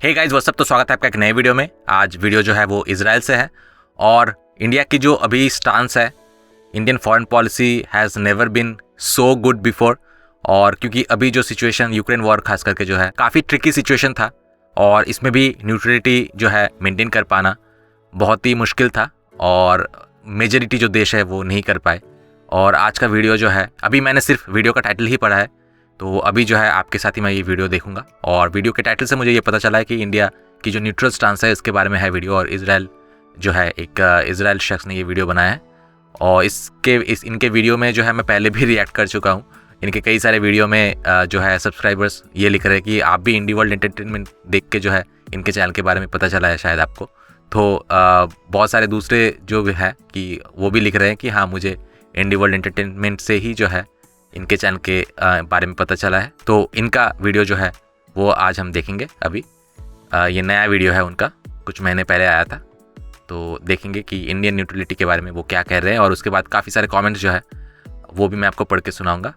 Hey guys what's up. तो स्वागत है आपका एक नए वीडियो में। आज वीडियो जो है वो इजराइल से है और इंडिया की जो अभी स्टांस है, Indian foreign policy has never been so good before. और क्योंकि अभी जो सिचुएशन यूक्रेन वॉर खास करके जो है काफ़ी ट्रिकी सिचुएशन था और इसमें भी न्यूट्रलिटी जो है मेंटेन कर पाना बहुत ही मुश्किल था और मेजॉरिटी जो देश है वो नहीं कर पाए। और आज का वीडियो जो है, अभी मैंने सिर्फ वीडियो का टाइटल ही पढ़ा है, तो अभी जो है आपके साथ ही मैं ये वीडियो देखूंगा। और वीडियो के टाइटल से मुझे ये पता चला है कि इंडिया की जो न्यूट्रल स्टांस है इसके बारे में है वीडियो। और इजराइल जो है एक इजराइल शख्स ने ये वीडियो बनाया है और इनके वीडियो में जो है मैं पहले भी रिएक्ट कर चुका हूँ। इनके कई सारे वीडियो में जो है सब्सक्राइबर्स ये लिख रहे हैं कि आप भी इंडी वर्ल्ड एंटरटेनमेंट देख के जो है इनके चैनल के बारे में पता चला है शायद आपको। तो बहुत सारे दूसरे जो भी है कि वो भी लिख रहे हैं कि हाँ, मुझे इंडी वर्ल्ड एंटरटेनमेंट से ही जो है इनके चैनल के बारे में पता चला है। तो इनका वीडियो जो है वो आज हम देखेंगे। अभी ये नया वीडियो है उनका, कुछ महीने पहले आया था, तो देखेंगे कि इंडियन न्यूट्रलिटी के बारे में वो क्या कह रहे हैं। और उसके बाद काफ़ी सारे कमेंट्स जो है वो भी मैं आपको पढ़ के सुनाऊंगा।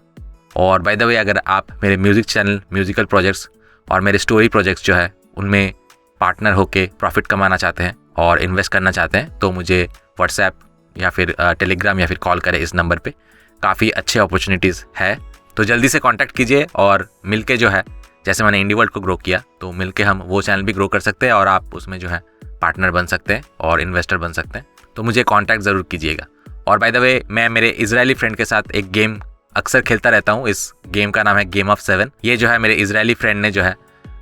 और बाय द वे, अगर आप मेरे म्यूज़िक चैनल, म्यूज़िकल प्रोजेक्ट्स और मेरे स्टोरी प्रोजेक्ट्स जो है उनमें पार्टनर होके प्रॉफिट कमाना चाहते हैं और इन्वेस्ट करना चाहते हैं तो मुझे व्हाट्सएप या फिर टेलीग्राम या फिर कॉल करें इस नंबर पे। काफ़ी अच्छे अपॉर्चुनिटीज़ है, तो जल्दी से कांटेक्ट कीजिए और मिलके जो है, जैसे मैंने इंडी वर्ल्ड को ग्रो किया तो मिलके हम वो चैनल भी ग्रो कर सकते हैं और आप उसमें जो है पार्टनर बन सकते हैं और इन्वेस्टर बन सकते हैं। तो मुझे कांटेक्ट ज़रूर कीजिएगा। और बाय द वे, मैं मेरे इजरायली फ्रेंड के साथ एक गेम अक्सर खेलता रहता हूँ। इस गेम का नाम है गेम ऑफ 7। ये जो है मेरे इजरायली फ्रेंड ने जो है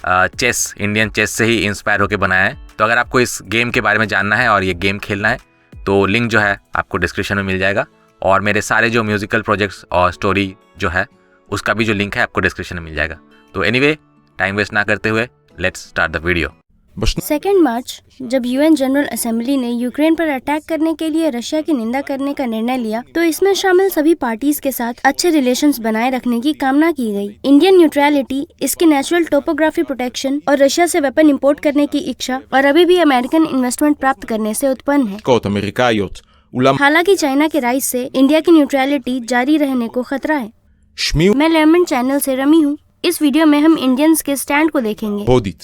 चेस, इंडियन चेस से ही इंस्पायर होकर बनाया है। तो अगर आपको इस गेम के बारे में जानना है और ये गेम खेलना है तो लिंक जो है आपको डिस्क्रिप्शन में मिल जाएगा। और मेरे सारे जो म्यूज़िकल प्रोजेक्ट्स और स्टोरी जो है उसका भी जो लिंक है आपको डिस्क्रिप्शन में मिल जाएगा। तो एनीवे, टाइम वेस्ट ना करते हुए लेट्स स्टार्ट द वीडियो। 2 मार्च जब यूएन जनरल असेंबली ने यूक्रेन पर अटैक करने के लिए रशिया की निंदा करने का निर्णय लिया तो इसमें शामिल सभी पार्टीज के साथ अच्छे रिलेशंस बनाए रखने की कामना की गई। इंडियन न्यूट्रलिटी, इसकी नेचुरल टोपोग्राफी प्रोटेक्शन और रशिया से वेपन इंपोर्ट करने की इच्छा और अभी भी अमेरिकन इन्वेस्टमेंट प्राप्त करने से उत्पन्न है। हालांकि चाइना के राइज से इंडिया की न्यूट्रलिटी जारी रहने को खतरा है। मैं लेमन चैनल से रमी हूँ। इस वीडियो में हम इंडियंस के स्टैंड को देखेंगे।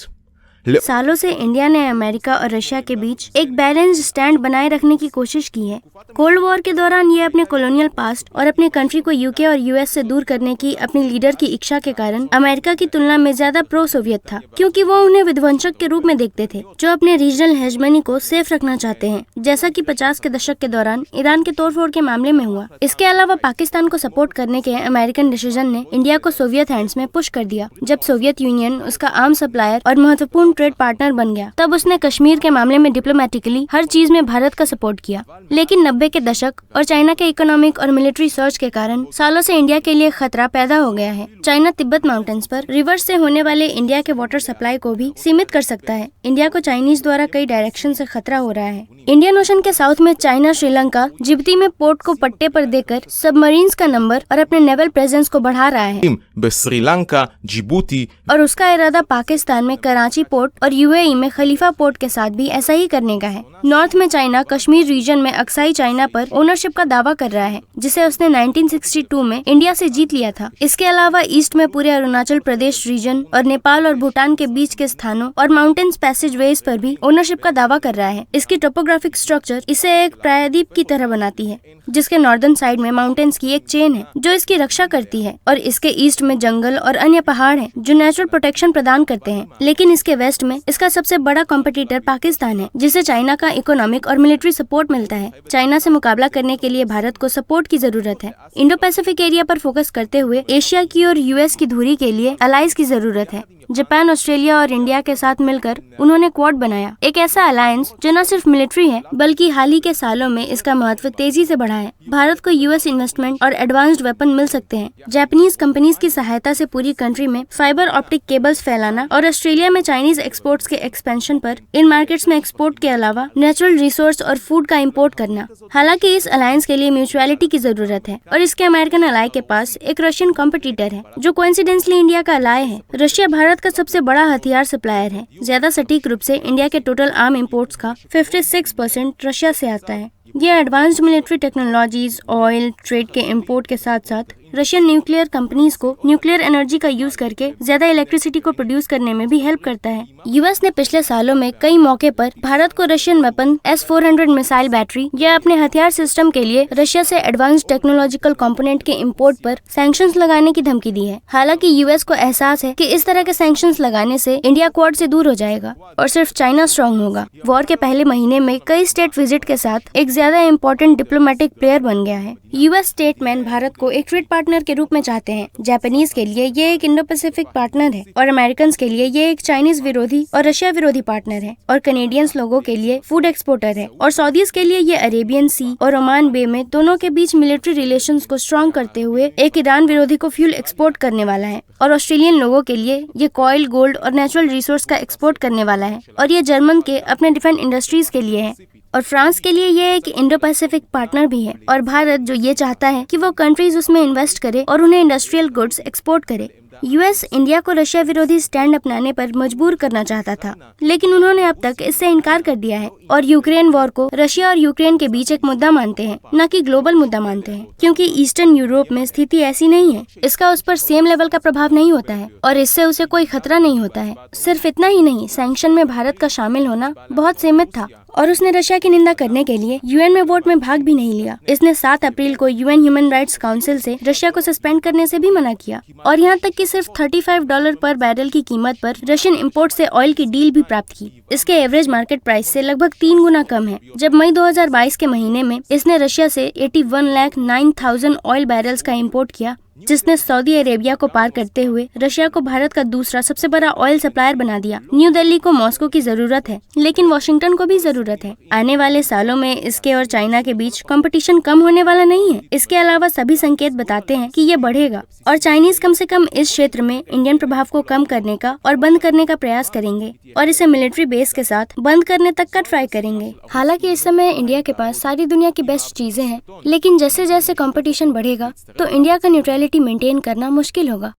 सालों से इंडिया ने अमेरिका और रशिया के बीच एक बैलेंस स्टैंड बनाए रखने की कोशिश की है। कोल्ड वॉर के दौरान ये अपने कॉलोनियल पास्ट और अपने कंट्री को यूके और यूएस से दूर करने की अपनी लीडर की इच्छा के कारण अमेरिका की तुलना में ज्यादा प्रो सोवियत था, क्योंकि वो उन्हें विध्वंसक के रूप में देखते थे जो अपने रीजनल हेजमनी को सेफ रखना चाहते हैं, जैसा कि 50 के दशक के दौरान ईरान के तोड़फोड़ के मामले में हुआ। इसके अलावा पाकिस्तान को सपोर्ट करने के अमेरिकन डिसीजन ने इंडिया को सोवियत हैंड्स में पुश कर दिया। जब सोवियत यूनियन उसका आर्म सप्लायर और महत्वपूर्ण ट्रेड पार्टनर बन गया तब उसने कश्मीर के मामले में डिप्लोमेटिकली हर चीज में भारत का सपोर्ट किया। लेकिन 90 के दशक और चाइना के इकोनॉमिक और मिलिट्री सर्च के कारण सालों से इंडिया के लिए खतरा पैदा हो गया है। चाइना तिब्बत माउंटेन्स पर रिवर्स से होने वाले इंडिया के वाटर सप्लाई को भी सीमित कर सकता है। इंडिया को चाइनीज द्वारा कई डायरेक्शन से खतरा हो रहा है। इंडियन ओशन के साउथ में चाइना श्रीलंका, जिबूती में पोर्ट को पट्टे पर देकर सबमरीन्स का नंबर और अपने नेवल प्रेजेंस को बढ़ा रहा है। श्रीलंका, जिबूती और उसका इरादा पाकिस्तान में कराची पोर्ट और यूएई में खलीफा पोर्ट के साथ भी ऐसा ही करने का है। नॉर्थ में चाइना कश्मीर रीजन में अक्साई चाइना पर ओनरशिप का दावा कर रहा है, जिसे उसने 1962 में इंडिया से जीत लिया था। इसके अलावा ईस्ट में पूरे अरुणाचल प्रदेश रीजन और नेपाल और भूटान के बीच के स्थानों और माउंटेन्स पैसेज वेज पर भी ओनरशिप का दावा कर रहा है। इसकी टोपोग्राफिक स्ट्रक्चर इसे एक प्रायद्वीप की तरह बनाती है, जिसके नॉर्दर्न साइड में माउंटेन्स की एक चेन है जो इसकी रक्षा करती है और इसके ईस्ट में जंगल और अन्य पहाड़ हैं जो नेचुरल प्रोटेक्शन प्रदान करते हैं। लेकिन इसके वेस्ट में इसका सबसे बड़ा कॉम्पिटिटर पाकिस्तान है, जिसे चाइना का इकोनॉमिक और मिलिट्री सपोर्ट मिलता है। चाइना से मुकाबला करने के लिए भारत को सपोर्ट की जरूरत है। इंडो पैसिफिक एरिया पर फोकस करते हुए एशिया की और यूएस की धुरी के लिए अलाइज की जरूरत है। जापान, ऑस्ट्रेलिया और इंडिया के साथ मिलकर उन्होंने क्वाड बनाया, एक ऐसा अलायंस जो न सिर्फ मिलिट्री है बल्कि हाल ही के सालों में इसका महत्व तेजी से बढ़ा है। भारत को यूएस इन्वेस्टमेंट और एडवांस्ड वेपन मिल सकते हैं। जापानीज कंपनीज की सहायता से पूरी कंट्री में फाइबर ऑप्टिक केबल्स फैलाना और ऑस्ट्रेलिया में चाइनीज एक्सपोर्ट्स के एक्सपेंशन पर इन मार्केट्स में एक्सपोर्ट के अलावा नेचुरल रिसोर्स और फूड का इम्पोर्ट करना। हालांकि इस अलायंस के लिए म्यूचुअलिटी की जरूरत है और इसके अमेरिकन अलाय के पास एक रशियन कॉम्पिटिटर है जो कोइंसिडेंटली इंडिया का अलाय है। रशिया भारत का सबसे बड़ा हथियार सप्लायर है। ज्यादा सटीक रूप से इंडिया के टोटल आर्म इंपोर्ट्स का 56% रशिया से आता है। ये advanced military technologies, oil, trade के इंपोर्ट के साथ साथ रशियन न्यूक्लियर कंपनीज को न्यूक्लियर एनर्जी का यूज करके ज्यादा इलेक्ट्रिसिटी को प्रोड्यूस करने में भी हेल्प करता है। यूएस ने पिछले सालों में कई मौके पर भारत को Russian weapon S-400 missile battery या अपने हथियार सिस्टम के लिए रशिया से एडवांस टेक्नोलॉजिकल कंपोनेंट के इंपोर्ट पर सैंक्शंस लगाने की धमकी दी है। हालांकि यूएस को एहसास है कि इस तरह के सैंक्शंस लगाने से इंडिया क्वाड से दूर हो जाएगा और सिर्फ चाइना स्ट्रांग होगा। वॉर के पहले महीने में कई स्टेट विजिट के साथ एक ज्यादा इम्पोर्टेंट डिप्लोमेटिक प्लेयर बन गया है। यूएस स्टेटमैन भारत को एक ट्रेड पार्टनर के रूप में चाहते हैं। जापानीज के लिए ये एक इंडो पैसिफिक पार्टनर है और अमेरिकन के लिए ये एक चाइनीज विरोधी और रशिया विरोधी पार्टनर है और कनेडियंस लोगों के लिए फूड एक्सपोर्टर है और सऊदीज के लिए ये अरेबियन सी और ओमान बे में दोनों के बीच मिलिट्री रिलेशंस को स्ट्रॉन्ग करते हुए एक ईरान विरोधी को फ्यूल एक्सपोर्ट करने वाला है और ऑस्ट्रेलियन लोगों के लिए ये कॉयल, गोल्ड और नेचुरल रिसोर्स का एक्सपोर्ट करने वाला है और ये जर्मन के अपने डिफेंस इंडस्ट्रीज के लिए है और फ्रांस के लिए ये एक इंडो पैसिफिक पार्टनर भी है और भारत जो ये चाहता है कि वो कंट्रीज उसमें इन्वेस्ट करे और उन्हें इंडस्ट्रियल गुड्स एक्सपोर्ट करे। यूएस इंडिया को रशिया विरोधी स्टैंड अपनाने पर मजबूर करना चाहता था, लेकिन उन्होंने अब तक इससे इनकार कर दिया है और यूक्रेन वॉर को रशिया और यूक्रेन के बीच एक मुद्दा मानते हैं, न कि ग्लोबल मुद्दा मानते हैं, क्योंकि ईस्टर्न यूरोप में स्थिति ऐसी नहीं है। इसका उस पर सेम लेवल का प्रभाव नहीं होता है और इससे उसे कोई खतरा नहीं होता है। सिर्फ इतना ही नहीं, सैंक्शन में भारत का शामिल होना बहुत सीमित था और उसने रशिया की निंदा करने के लिए यूएन में वोट में भाग भी नहीं लिया। इसने 7 अप्रैल को यूएन ह्यूमन राइट्स काउंसिल से रशिया को सस्पेंड करने से भी मना किया और यहाँ तक कि सिर्फ $35 पर बैरल की कीमत पर रशियन इंपोर्ट से ऑयल की डील भी प्राप्त की। इसके एवरेज मार्केट प्राइस से लगभग 3 गुना कम है। जब मई 2022 के महीने में इसने रशिया से 81,09,000 ऑयल बैरल्स का इम्पोर्ट किया, जिसने सऊदी अरेबिया को पार करते हुए रशिया को भारत का दूसरा सबसे बड़ा ऑयल सप्लायर बना दिया। न्यू दिल्ली को मॉस्को की जरूरत है, लेकिन वॉशिंगटन को भी जरूरत है। आने वाले सालों में इसके और चाइना के बीच कंपटीशन कम होने वाला नहीं है। इसके अलावा सभी संकेत बताते हैं कि ये बढ़ेगा और चाइनीज कम से कम इस क्षेत्र में इंडियन प्रभाव को कम करने का और बंद करने का प्रयास करेंगे और इसे मिलिट्री बेस के साथ बंद करने तक का ट्राई करेंगे। हालांकि इस समय इंडिया के पास सारी दुनिया की बेस्ट चीजें हैं, लेकिन जैसे जैसे कंपटीशन बढ़ेगा तो इंडिया का न्यूट्रलिटी मेंटेन करना मुश्किल होगा।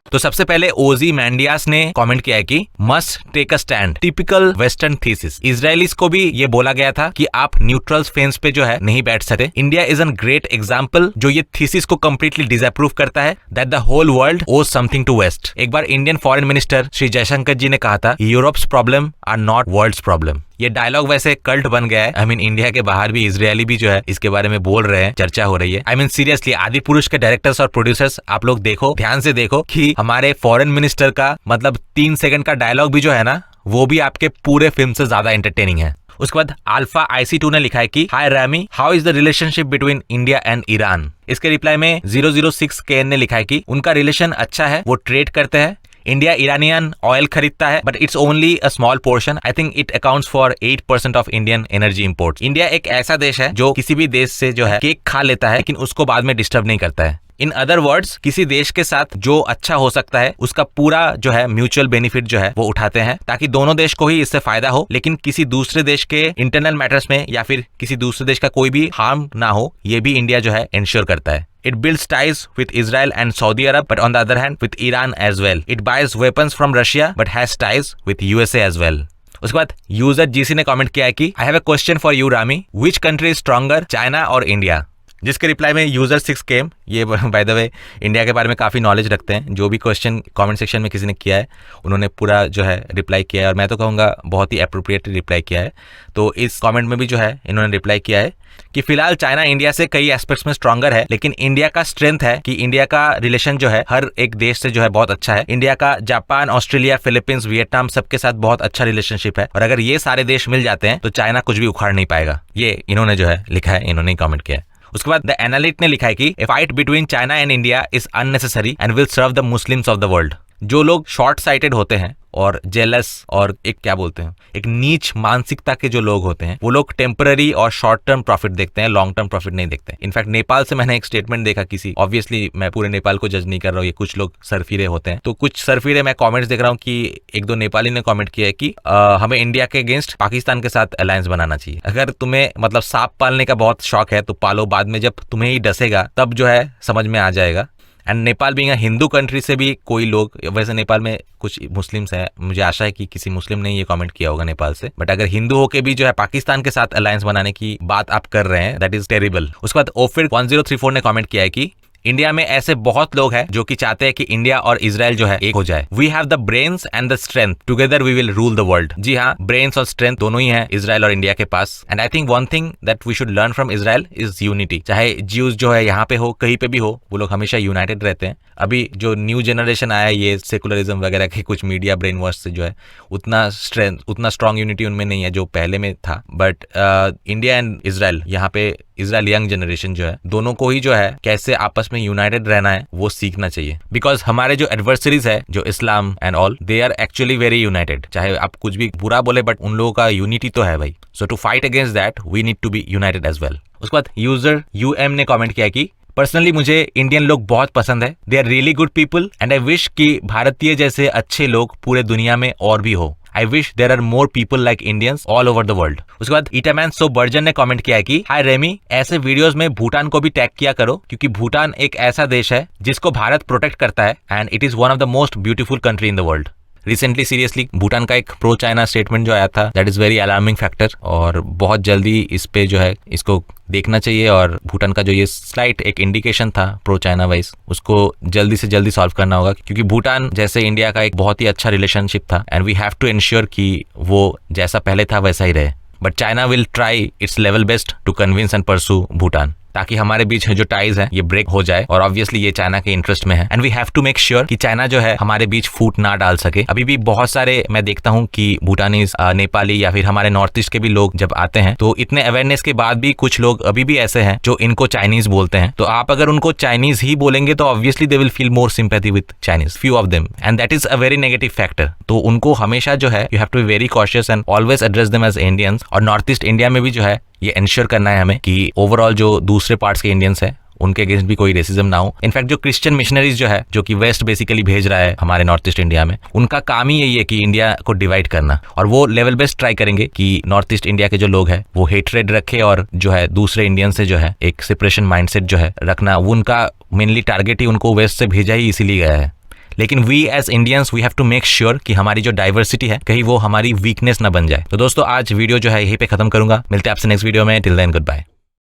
तो सबसे पहले ओजी मैंडियास ने कमेंट किया है कि must take a stand, typical western thesis. Israelis को भी ये बोला गया था कि आप न्यूट्रल फेंस पे जो है नहीं बैठ सकते। India is an great example जो ये थीसिस को कंप्लीटली डिसअप्रूव करता है that the whole world owes something to west. एक बार Indian foreign minister Shri Jaishankar ji ने कहा था Europe's problem are not world's problem. ये डायलॉग वैसे कल्ट बन गया है। आई मीन इंडिया के बाहर भी इजरायली भी जो है इसके बारे में बोल रहे हैं, चर्चा हो रही है। आई मीन सीरियसली आदि पुरुष के डायरेक्टर्स और प्रोड्यूसर्स आप लोग देखो, ध्यान से देखो कि हमारे फॉरेन मिनिस्टर का मतलब 3 सेकंड का डायलॉग भी जो है ना, वो भी आपके पूरे फिल्म से ज्यादा एंटरटेनिंग है। उसके बाद अल्फा IC2 ने लिखा है कि hi Rami, how is the relationship between India and Iran. इसके रिप्लाई में 006 KN ने लिखा है कि उनका रिलेशन अच्छा है, वो ट्रेड करते हैं। इंडिया ईरानियन ऑयल खरीदता है but it's only a small portion. I think it accounts for 8% of Indian energy imports. India एक ऐसा देश है जो किसी भी देश से जो है केक खा लेता है लेकिन उसको बाद में डिस्टर्ब नहीं करता है। इन अदर वर्ड्स, किसी देश के साथ जो अच्छा हो सकता है उसका पूरा जो है म्यूचुअल बेनिफिट जो है वो उठाते हैं ताकि दोनों देश को ही इससे फायदा हो, लेकिन किसी दूसरे देश के इंटरनल मैटर्स में या फिर किसी दूसरे देश का कोई भी हार्म ना हो, ये भी इंडिया जो है इंश्योर करता है। It builds ties with Israel and Saudi Arab, but on the other hand with Iran as well. It buys weapons from Russia, but has ties with USA as well. उसके बाद user GC ने comment किया है कि I have a question for you, Rami. Which country is stronger, China or India? जिसके reply में user 6 केम, ये by the way India के बारे में काफ़ी नॉलेज रखते हैं। जो भी क्वेश्चन कमेंट सेक्शन में किसी ने किया है उन्होंने पूरा जो है रिप्लाई किया है और मैं तो कहूँगा बहुत ही अप्रोप्रिएट रिप्लाई किया है। तो इस कमेंट में भी जो है इन्होंने रिप्लाई किया है कि फिलहाल चाइना इंडिया से कई एस्पेक्ट्स में स्ट्रॉन्गर है, लेकिन इंडिया का स्ट्रेंथ है कि इंडिया का रिलेशन जो है हर एक देश से जो है बहुत अच्छा है। इंडिया का जापान, ऑस्ट्रेलिया, फिलीपींस, वियतनाम सबके साथ बहुत अच्छा रिलेशनशिप है और अगर ये सारे देश मिल जाते हैं तो चाइना कुछ भी उखाड़ नहीं पाएगा। ये इन्होंने जो है लिखा है, इन्होंने कमेंट किया है। उसके बाद द एनालिस्ट ने लिखा है कि a fight between China and India is unnecessary and will serve the Muslims of the world. जो लोग शॉर्ट साइटेड होते हैं और जेलस और एक क्या बोलते हैं, एक नीच मानसिकता के जो लोग होते हैं, वो लोग टेम्पररी और शॉर्ट टर्म प्रॉफिट देखते हैं, लॉन्ग टर्म प्रॉफिट नहीं देखते हैं। इनफैक्ट नेपाल से मैंने एक स्टेटमेंट देखा किसी, ऑब्वियसली मैं पूरे नेपाल को जज नहीं कर रहा हूँ, ये कुछ लोग सरफिरे होते हैं, तो कुछ सरफिरे मैं कमेंट्स देख रहा हूँ कि एक दो नेपाली ने कमेंट किया है कि हमें इंडिया के अगेंस्ट पाकिस्तान के साथ अलायंस बनाना चाहिए। अगर तुम्हें मतलब सांप पालने का बहुत शौक है तो पालो, बाद में जब तुम्हें ही डसेगा तब जो है समझ में आ जाएगा। And Nepal being a Hindu country से भी कोई लोग, वैसे नेपाल में कुछ मुस्लिम्स हैं, मुझे आशा है कि किसी मुस्लिम ने ये कमेंट किया होगा नेपाल से, बट अगर हिंदू होके भी जो है पाकिस्तान के साथ अलायंस बनाने की बात आप कर रहे हैं, दैट इज टेरिबल। उसके बाद ओफिर 1034 ने कमेंट किया है कि इंडिया में ऐसे बहुत लोग हैं जो कि चाहते हैं कि इंडिया और इजराइल जो है एक हो जाए। We have the brains and the strength, together we will rule the world. जी हाँ, ब्रेन्स और स्ट्रेंथ दोनों ही है इजराइल और इंडिया के पास। And I think one thing that we should learn from Israel is unity. चाहे ज्यूज जो है यहाँ पे हो, कहीं पे भी हो, वो लोग हमेशा यूनाइटेड रहते हैं। अभी जो न्यू जनरेशन आया है, ये सेकुलरिज्म वगैरह के कुछ मीडिया ब्रेन वॉश से जो है उतना स्ट्रॉन्ग यूनिटी उनमें नहीं है जो पहले में था। बट इंडिया एंड इजराइल, यहाँ पे इजराइल यंग जनरेशन जो है, दोनों को ही जो है कैसे आपस में यूनाइटेड रहना है वो सीखना चाहिए। बिकॉज हमारे जो एडवर्सरीज है, जो Islam and all, they are actually very united. चाहे आप कुछ भी बुरा बोले, बट उन लोगों का यूनिटी तो है भाई। So to fight against that we need to be united as well. उसके बाद यूजर यूएम ने कमेंट किया कि पर्सनली मुझे इंडियन लोग बहुत पसंद है, they are really good people and I wish कि भारतीय जैसे अच्छे लोग पूरे दुनिया में और भी हो। I wish there are more people like Indians all over the world. उसके बाद ईटामैन सो बर्जन ने कमेंट किया है कि हाय रेमी, ऐसे वीडियोस में भूटान को भी टैग किया करो, क्योंकि भूटान एक ऐसा देश है जिसको भारत प्रोटेक्ट करता है and it is one of the most beautiful country in the world. Recently seriously Bhutan का एक प्रो चाइना स्टेटमेंट जो आया था, that is very alarming factor, और बहुत जल्दी इस पे जो है इसको देखना चाहिए। और भूटान का जो ये स्लाइट एक इंडिकेशन था प्रो चाइना वाइज, उसको जल्दी से जल्दी सॉल्व करना होगा, क्योंकि भूटान जैसे इंडिया का एक बहुत ही अच्छा रिलेशनशिप था and we have to ensure कि वो जैसा पहले था वैसा ही रहे। But China will try its level best to convince and persuade Bhutan, ताकि हमारे बीच जो टाइज है ये ब्रेक हो जाए। और ऑब्वियसली ये चाइना के इंटरेस्ट में है and we have to make sure कि चाइना जो है हमारे बीच फूट ना डाल सके। अभी भी बहुत सारे मैं देखता हूँ कि भूटानीज, नेपाली या फिर हमारे नॉर्थ ईस्ट के भी लोग जब आते हैं, तो इतने अवेयरनेस के बाद भी कुछ लोग अभी भी ऐसे हैं जो इनको चाइनीज बोलते हैं। तो आप अगर उनको चाइनीज ही बोलेंगे तो obviously they will feel more sympathy with Chinese, few of them, and that is a very negative factor. तो उनको हमेशा जो है you have to be very cautious and always address them as Indians. और north east India में भी जो है ये इंश्योर करना है हमें कि ओवरऑल जो दूसरे पार्ट्स के इंडियंस हैं उनके अगेंस्ट भी कोई रेसिज्म ना हो। इनफैक्ट जो क्रिश्चियन मिशनरीज जो है, जो कि वेस्ट बेसिकली भेज रहा है हमारे नॉर्थ ईस्ट इंडिया में, उनका काम ही यही है कि इंडिया को डिवाइड करना, और वो लेवल बेस्ट ट्राई करेंगे कि नॉर्थ ईस्ट इंडिया के जो लोग हैं वो हेट्रेड रखे और जो है दूसरे इंडियन से जो है एक सेपरेशन माइंडसेट जो है रखना, वो उनका मेनली टारगेट ही उनको वेस्ट से भेजा ही इसीलिए गया है। लेकिन we as Indians we have to make sure कि हमारी जो डाइवर्सिटी है कहीं वो हमारी वीकनेस ना बन जाए। तो दोस्तों आज वीडियो जो है यहीं पे खत्म करूंगा, मिलते हैं आपसे नेक्स्ट वीडियो में। Till then good bye.